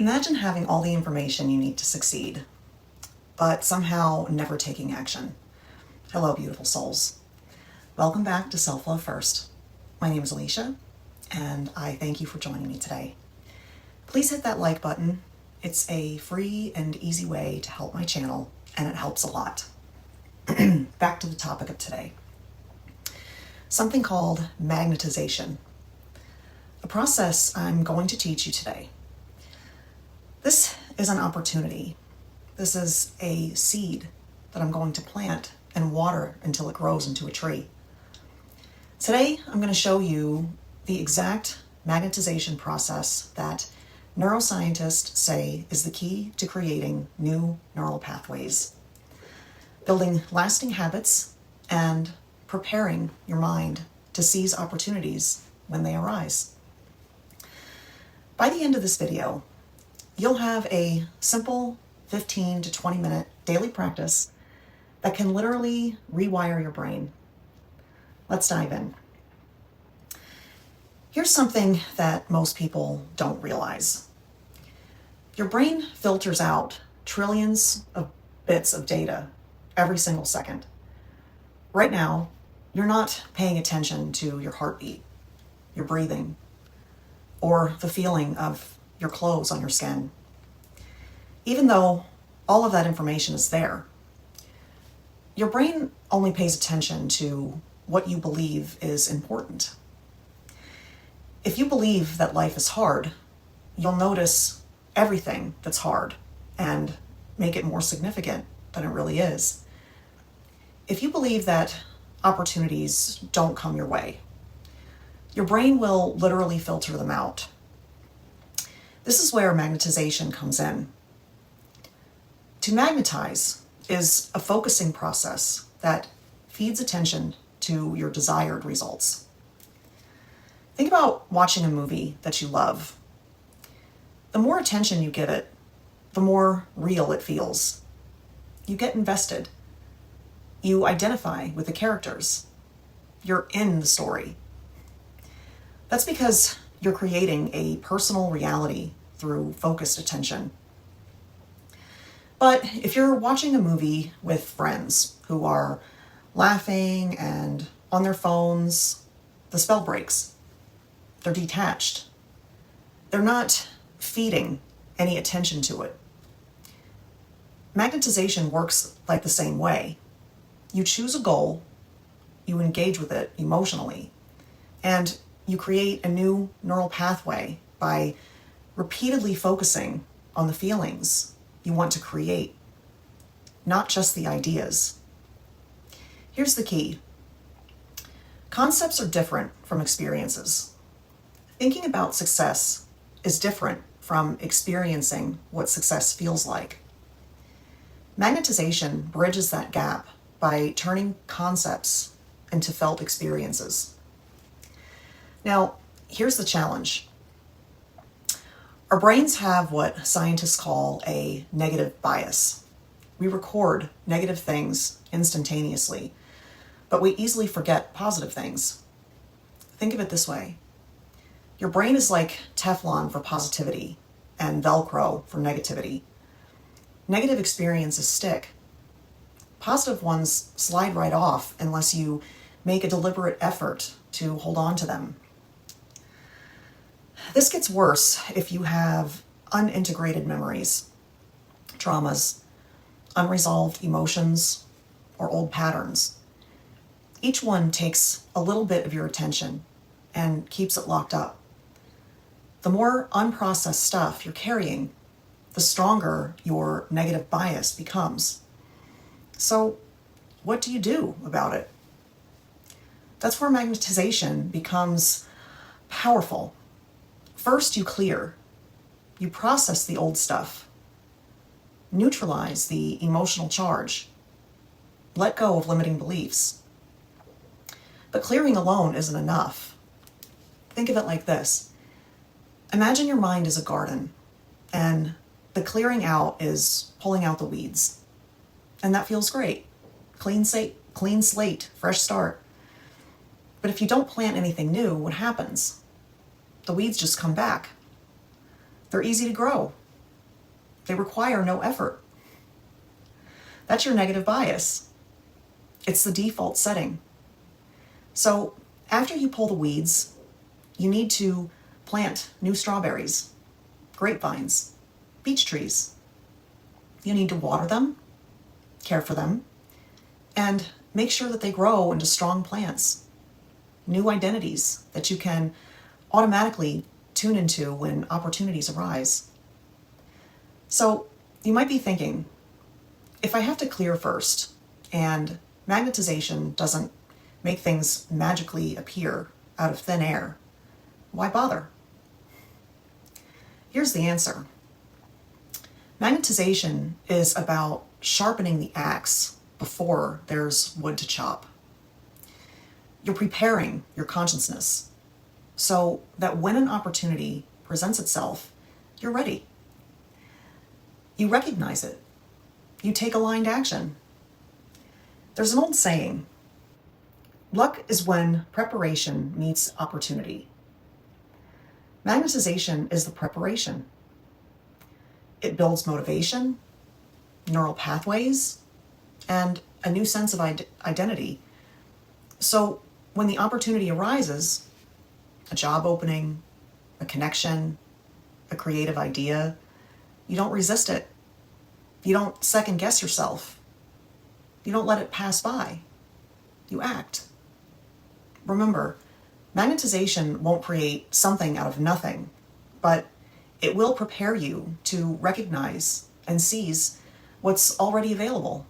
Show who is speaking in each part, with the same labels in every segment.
Speaker 1: Imagine having all the information you need to succeed, but somehow never taking action. Hello, beautiful souls. Welcome back to Self-Love First. My name is Alicia, and I thank you for joining me today. Please hit that like button. It's a free and easy way to help my channel, and it helps a lot. Back to the topic of today. Something called magnetization. A process I'm going to teach you today. This is an opportunity. This is a seed that I'm going to plant and water until it grows into a tree. Today, I'm going to show you the exact magnetization process that neuroscientists say is the key to creating new neural pathways, building lasting habits, and preparing your mind to seize opportunities when they arise. By the end of this video, you'll have a simple 15 to 20 minute daily practice that can literally rewire your brain. Let's dive in. Here's something that most people don't realize. Your brain filters out trillions of bits of data every single second. Right now, you're not paying attention to your heartbeat, your breathing, or the feeling of your clothes on your skin. Even though all of that information is there, your brain only pays attention to what you believe is important. If you believe that life is hard, you'll notice everything that's hard and make it more significant than it really is. If you believe that opportunities don't come your way, your brain will literally filter them out. This is where magnetization comes in. To magnetize is a focusing process that feeds attention to your desired results. Think about watching a movie that you love. The more attention you give it, the more real it feels. You get invested. You identify with the characters. You're in the story. That's because you're creating a personal reality through focused attention. But if you're watching a movie with friends who are laughing and on their phones, the spell breaks. They're detached. They're not feeding any attention to it. Magnetization works like the same way. You choose a goal, you engage with it emotionally, and you create a new neural pathway by repeatedly focusing on the feelings you want to create, not just the ideas. Here's the key. Concepts are different from experiences. Thinking about success is different from experiencing what success feels like. Magnetization bridges that gap by turning concepts into felt experiences. Now, here's the challenge. Our brains have what scientists call a negative bias. We record negative things instantaneously, but we easily forget positive things. Think of it this way. Your brain is like Teflon for positivity and Velcro for negativity. Negative experiences stick. Positive ones slide right off unless you make a deliberate effort to hold on to them. This gets worse if you have unintegrated memories, traumas, unresolved emotions, or old patterns. Each one takes a little bit of your attention and keeps it locked up. The more unprocessed stuff you're carrying, the stronger your negative bias becomes. So, what do you do about it? That's where magnetization becomes powerful. First, you clear. You process the old stuff. Neutralize the emotional charge. Let go of limiting beliefs. But clearing alone isn't enough. Think of it like this. Imagine your mind is a garden, and the clearing out is pulling out the weeds. And that feels great. Clean slate, fresh start. But if you don't plant anything new, what happens? The weeds just come back. They're easy to grow. They require no effort. That's your negative bias. It's the default setting. So after you pull the weeds, you need to plant new strawberries, grapevines, beech trees. You need to water them, care for them, and make sure that they grow into strong plants, new identities that you can automatically tune into when opportunities arise. So you might be thinking, if I have to clear first and magnetization doesn't make things magically appear out of thin air, why bother? Here's the answer. Magnetization is about sharpening the axe before there's wood to chop. You're preparing your consciousness so that when an opportunity presents itself, you're ready. You recognize it. You take aligned action. There's an old saying, luck is when preparation meets opportunity. Magnetization is the preparation. It builds motivation, neural pathways, and a new sense of identity. So when the opportunity arises, a job opening, a connection, a creative idea, you don't resist it. You don't second guess yourself. You don't let it pass by. You act. Remember, magnetization won't create something out of nothing, but it will prepare you to recognize and seize what's already available,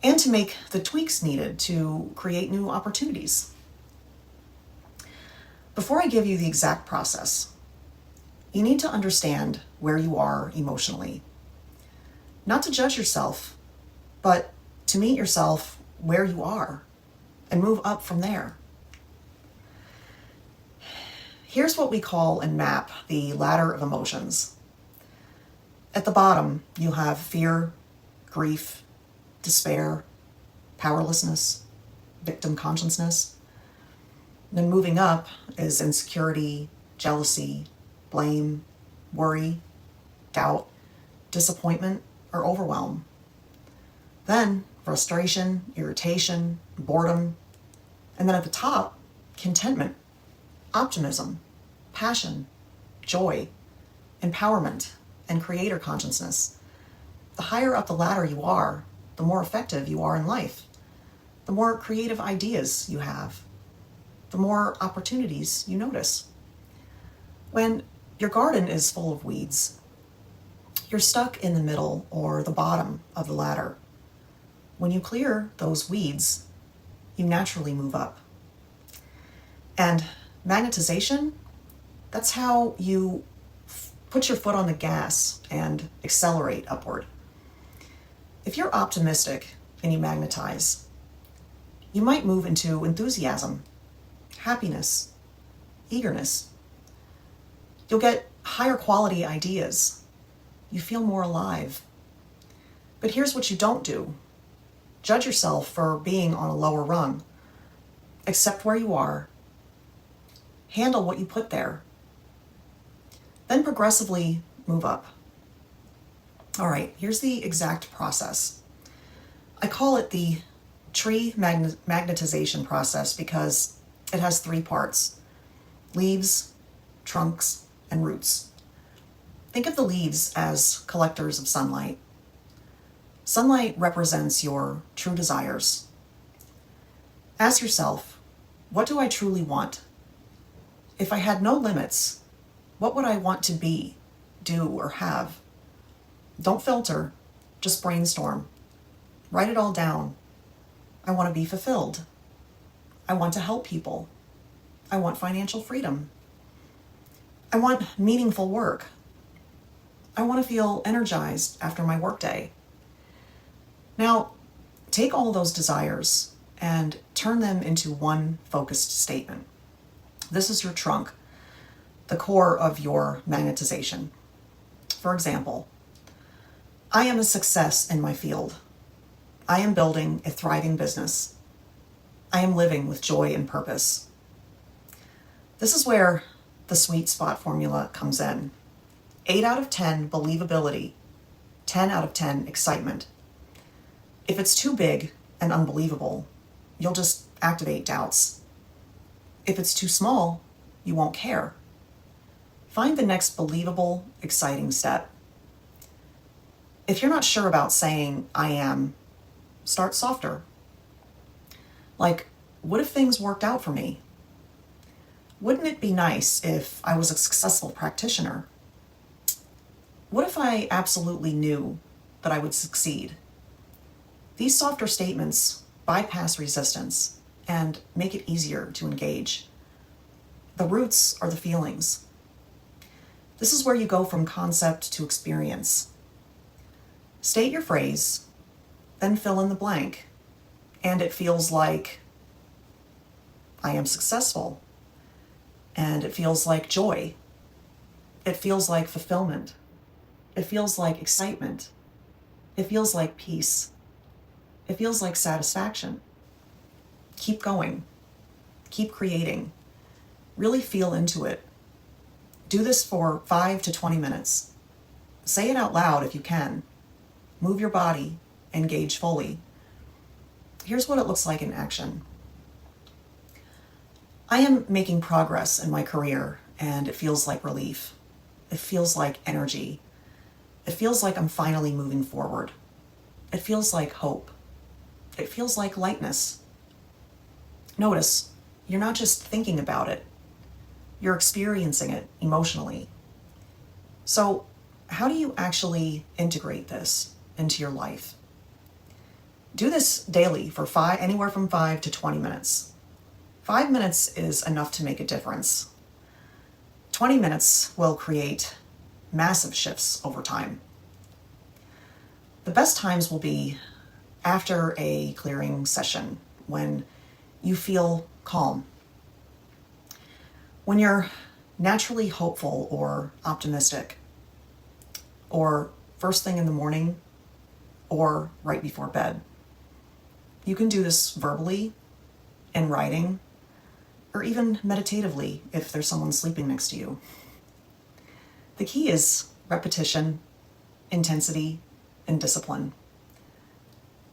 Speaker 1: and to make the tweaks needed to create new opportunities. Before I give you the exact process, you need to understand where you are emotionally. Not to judge yourself, but to meet yourself where you are and move up from there. Here's what we call and map the ladder of emotions. At the bottom, you'll have fear, grief, despair, powerlessness, victim consciousness. Then moving up is insecurity, jealousy, blame, worry, doubt, disappointment, or overwhelm. Then frustration, irritation, boredom. And then at the top, contentment, optimism, passion, joy, empowerment, and creator consciousness. The higher up the ladder you are, the more effective you are in life, the more creative ideas you have, the more opportunities you notice. When your garden is full of weeds, you're stuck in the middle or the bottom of the ladder. When you clear those weeds, you naturally move up. And magnetization, that's how you put your foot on the gas and accelerate upward. If you're optimistic and you magnetize, you might move into enthusiasm, happiness, eagerness. You'll get higher quality ideas. You feel more alive. But here's what you don't do. Judge yourself for being on a lower rung. Accept where you are. Handle what you put there. Then progressively move up. All right, here's the exact process. I call it the tree magnetization process because it has 3 parts: leaves, trunks, and roots. Think of the leaves as collectors of sunlight. Sunlight represents your true desires. Ask yourself, what do I truly want? If I had no limits, what would I want to be, do, or have? Don't filter, just brainstorm. Write it all down. I want to be fulfilled. I want to help people. I want financial freedom. I want meaningful work. I want to feel energized after my workday. Now, take all those desires and turn them into one focused statement. This is your trunk, the core of your magnetization. For example, I am a success in my field. I am building a thriving business. I am living with joy and purpose. This is where the sweet spot formula comes in. 8 out of 10 believability, 10 out of 10 excitement. If it's too big and unbelievable, you'll just activate doubts. If it's too small, you won't care. Find the next believable, exciting step. If you're not sure about saying, I am, start softer. Like, what if things worked out for me? Wouldn't it be nice if I was a successful practitioner? What if I absolutely knew that I would succeed? These softer statements bypass resistance and make it easier to engage. The roots are the feelings. This is where you go from concept to experience. State your phrase, then fill in the blank, and it feels like I am successful, and it feels like joy. It feels like fulfillment. It feels like excitement. It feels like peace. It feels like satisfaction. Keep going. Keep creating. Really feel into it. Do this for 5 to 20 minutes. Say it out loud if you can. Move your body. Engage fully. Here's what it looks like in action. I am making progress in my career, and it feels like relief. It feels like energy. It feels like I'm finally moving forward. It feels like hope. It feels like lightness. Notice, you're not just thinking about it. You're experiencing it emotionally. So, how do you actually integrate this into your life? Do this daily for anywhere from 5 to 20 minutes. 5 minutes is enough to make a difference. 20 minutes will create massive shifts over time. The best times will be after a clearing session when you feel calm. When you're naturally hopeful or optimistic, or first thing in the morning, or right before bed. You can do this verbally, in writing, or even meditatively if there's someone sleeping next to you. The key is repetition, intensity, and discipline.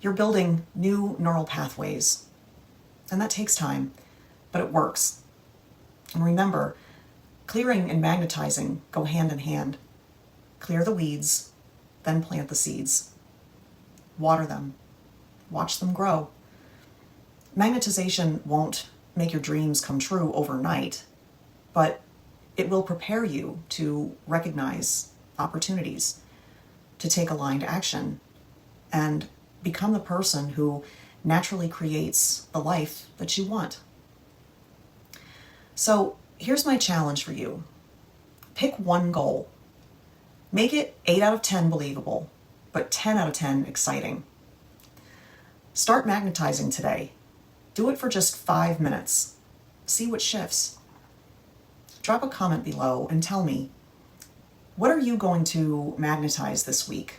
Speaker 1: You're building new neural pathways, and that takes time, but it works. And remember, clearing and magnetizing go hand in hand. Clear the weeds, then plant the seeds. Water them. Watch them grow. Magnetization won't make your dreams come true overnight, but it will prepare you to recognize opportunities, to take aligned action, and become the person who naturally creates the life that you want. So here's my challenge for you. Pick one goal. Make it 8 out of 10 believable, but 10 out of 10 exciting. Start magnetizing today. Do it for just 5 minutes. See what shifts. Drop a comment below and tell me, what are you going to magnetize this week?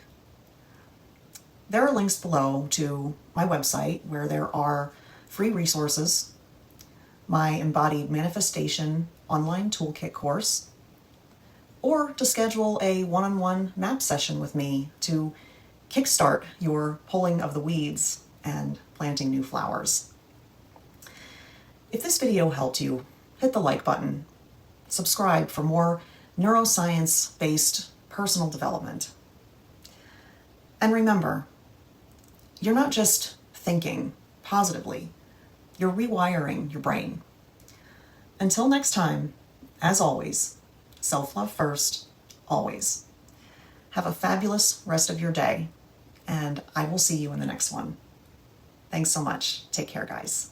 Speaker 1: There are links below to my website where there are free resources, my embodied manifestation online toolkit course, or to schedule a one-on-one map session with me to kickstart your pulling of the weeds and planting new flowers. If this video helped you, hit the like button. Subscribe for more neuroscience-based personal development. And remember, you're not just thinking positively, you're rewiring your brain. Until next time, as always, self-love first, always. Have a fabulous rest of your day, and I will see you in the next one. Thanks so much. Take care, guys.